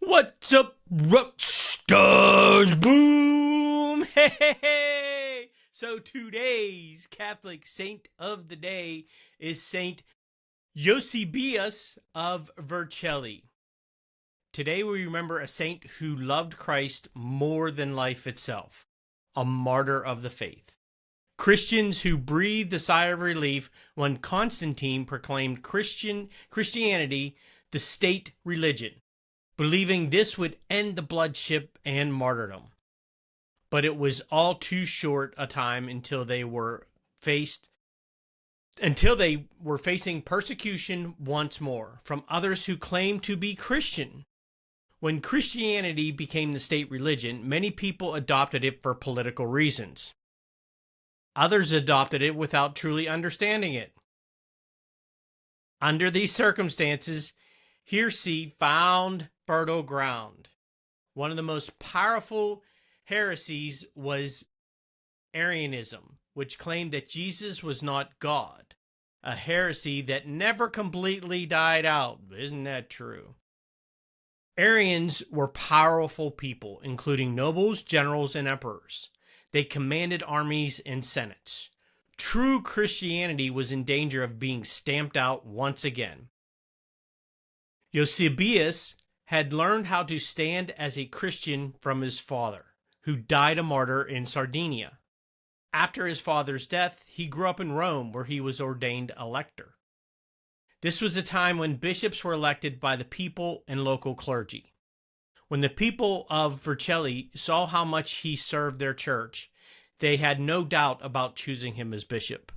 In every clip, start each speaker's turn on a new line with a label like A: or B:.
A: What's up, rock stars? Boom! Hey, hey, hey! So today's Catholic saint of the day is Saint Eusebius of Vercelli. Today we remember a saint who loved Christ more than life itself, a martyr of the faith. Christians who breathed a sigh of relief when Constantine proclaimed Christianity the state religion, believing this would end the bloodshed and martyrdom. But it was all too short a time until they were facing persecution once more from others who claimed to be Christian. When Christianity became the state religion, many people adopted it for political reasons. Others adopted it without truly understanding it. Under these circumstances, heresy found fertile ground. One of the most powerful heresies was Arianism, which claimed that Jesus was not God, a heresy that never completely died out. Isn't that true? Arians were powerful people, including nobles, generals, and emperors. They commanded armies and senates. True Christianity was in danger of being stamped out once again. Eusebius had learned how to stand as a Christian from his father, who died a martyr in Sardinia. After his father's death, he grew up in Rome, where he was ordained elector. This was a time when bishops were elected by the people and local clergy. When the people of Vercelli saw how much he served their church, they had no doubt about choosing him as bishop.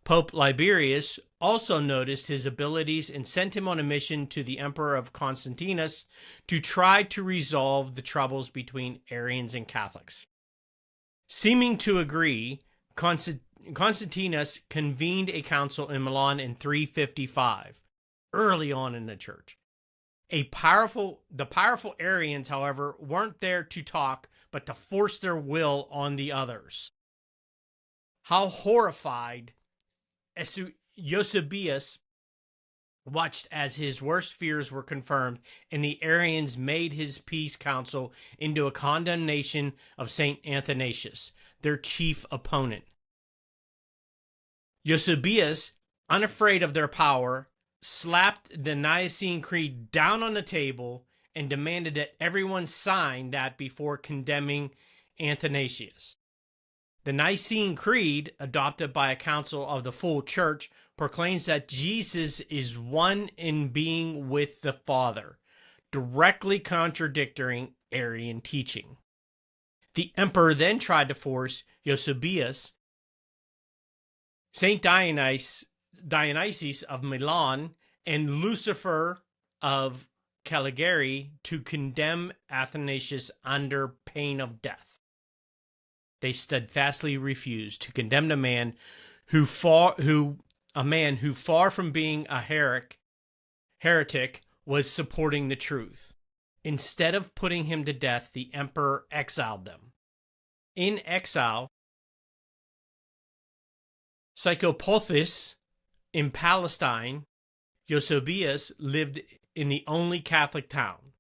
A: Pope Liberius also noticed his abilities and sent him on a mission to the Emperor of Constantinus to try to resolve the troubles between Arians and Catholics. Seeming to agree, Constantinus convened a council in Milan in 355, early on in the church. The powerful Arians, however, weren't there to talk, but to force their will on the others. How horrified Eusebius watched as his worst fears were confirmed, and the Arians made his peace council into a condemnation of St. Athanasius, their chief opponent. Eusebius, unafraid of their power, slapped the Nicene Creed down on the table and demanded that everyone sign that before condemning Athanasius. The Nicene Creed, adopted by a council of the full church, proclaims that Jesus is one in being with the Father, directly contradicting Arian teaching. The emperor then tried to force Eusebius, Saint Dionysius of Milan, and Lucifer of Caligari to condemn Athanasius under pain of death. They steadfastly refused to condemn a man who far from being a heretic was supporting the truth. Instead of putting him to death, the emperor exiled them. In exile, Psychopothis in Palestine, Eusebius lived in the only Catholic town.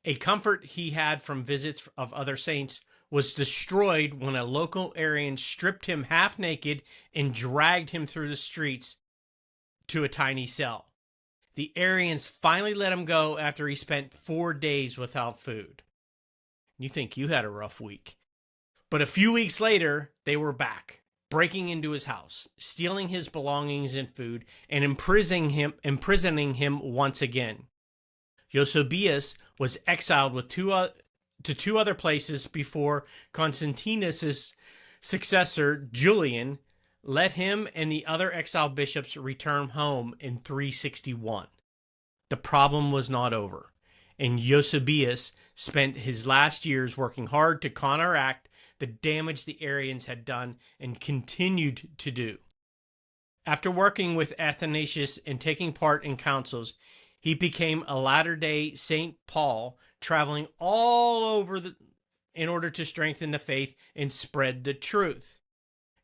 A: A comfort he had from visits of other saints was destroyed when a local Arian stripped him half naked and dragged him through the streets to a tiny cell. The Arians finally let him go after he spent 4 days without food. You think you had a rough week. But a few weeks later, they were back, breaking into his house, stealing his belongings and food, and imprisoning him once again. Eusebius was exiled with to two other places before Constantinus' successor, Julian, let him and the other exiled bishops return home in 361. The problem was not over, and Eusebius spent his last years working hard to counteract the damage the Arians had done and continued to do. After working with Athanasius and taking part in councils, he became a latter-day St. Paul, traveling all over in order to strengthen the faith and spread the truth.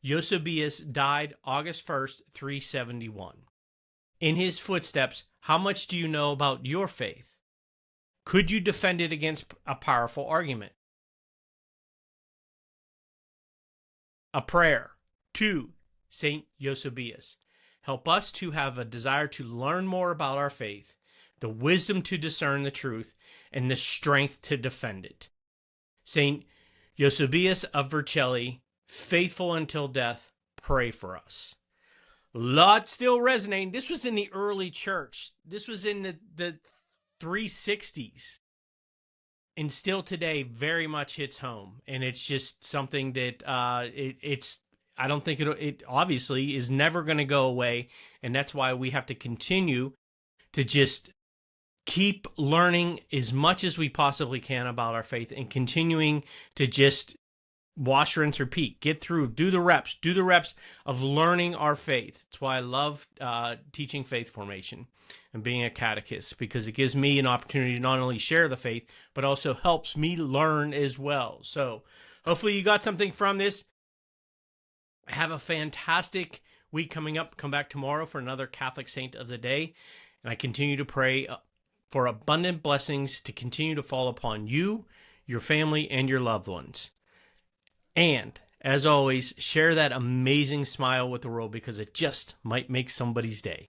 A: Eusebius died August 1st, 371. In his footsteps, how much do you know about your faith? Could you defend it against a powerful argument? A prayer. 2. Saint Eusebius. Help us to have a desire to learn more about our faith, the wisdom to discern the truth, and the strength to defend it. Saint Eusebius of Vercelli, faithful until death, pray for us. Lot still resonating. This was in the early church. This was in the 360s. And still today very much hits home. And it's just something that I don't think it obviously is never going to go away. And that's why we have to continue to just keep learning as much as we possibly can about our faith and continuing to just wash, rinse, repeat, get through, do the reps of learning our faith. That's why I love teaching faith formation and being a catechist, because it gives me an opportunity to not only share the faith, but also helps me learn as well. So hopefully you got something from this. Have a fantastic week coming up. Come back tomorrow for another Catholic Saint of the Day. And I continue to pray for abundant blessings to continue to fall upon you, your family, and your loved ones. And, as always, share that amazing smile with the world, because it just might make somebody's day.